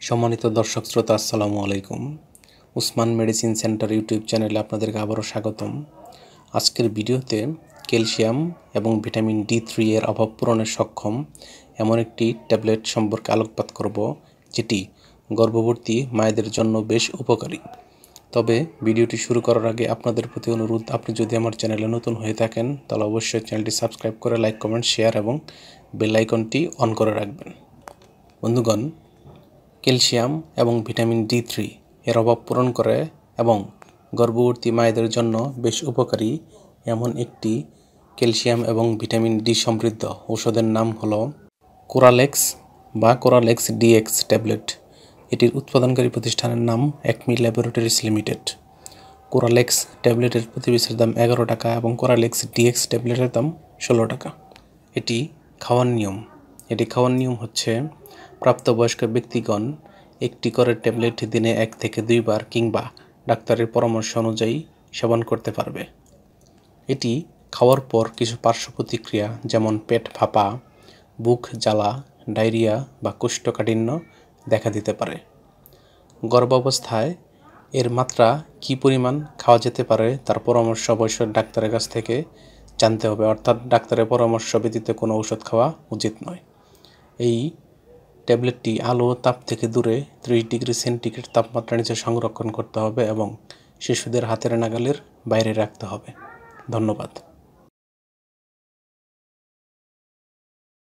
সম্মানিত দর্শক শ্রোতা আসসালামু আলাইকুম। উসমান মেডিসিন সেন্টার ইউটিউব চ্যানেলে আপনাদেরকে আবারও স্বাগতম। আজকের ভিডিওতে ক্যালসিয়াম এবং ভিটামিন D3 এর অভাব পূরণে সক্ষম এমন একটি ট্যাবলেট সম্পর্কে আলোকপাত করব, যেটি গর্ভবতী মায়েদের জন্য বেশ উপকারী। তবে ভিডিওটি শুরু করার আগে আপনাদের প্রতি অনুরোধ, আপনি যদি আমার চ্যানেলে নতুন হয়ে থাকেন তাহলে অবশ্যই চ্যানেলটি সাবস্ক্রাইব করে লাইক, কমেন্ট, শেয়ার এবং বেল আইকনটি অন করে রাখবেন। বন্ধুগণ, ক্যালসিয়াম এবং ভিটামিন D3 এর অভাব পূরণ করে এবং গর্ভবতী মায়েদের জন্য বেশ উপকারী এমন একটি ক্যালসিয়াম এবং ভিটামিন D সমৃদ্ধ ঔষধের নাম হলো কোরালেক্স বা কোরালেক্স DX ট্যাবলেট। এটির উৎপাদনকারী প্রতিষ্ঠানের নাম অ্যাকমি ল্যাবরেটরিজ লিমিটেড। কোরালেক্স ট্যাবলেটের প্রতি পিসের দাম 11 টাকা এবং কোরালেক্স DX ট্যাবলেটের দাম 16 টাকা। এটি খাওয়ার নিয়ম হচ্ছে, প্রাপ্তবয়স্ক ব্যক্তিগণ একটি করে ট্যাবলেট দিনে 1 থেকে 2 বার কিংবা ডাক্তারের পরামর্শ অনুযায়ী সেবন করতে পারবে। এটি খাওয়ার পর কিছু পার্শ্ব প্রতিক্রিয়া যেমন পেট ফাঁপা, বুক জ্বালা, ডায়রিয়া বা কোষ্ঠকাঠিন্য দেখা দিতে পারে। গর্ভাবস্থায় এর মাত্রা কী পরিমাণ খাওয়া যেতে পারে তার পরামর্শ অবশ্যই ডাক্তারের কাছ থেকে জানতে হবে, অর্থাৎ ডাক্তারের পরামর্শ ব্যতীত কোনো ঔষধ খাওয়া উচিত নয়। এই ট্যাবলেটটি আলো ও তাপ থেকে দূরে 30 ডিগ্রি সেন্টিগ্রেড তাপমাত্রার নিচে সংরক্ষণ করতে হবে এবং শিশুদের হাতের নাগালের বাইরে রাখতে হবে। ধন্যবাদ।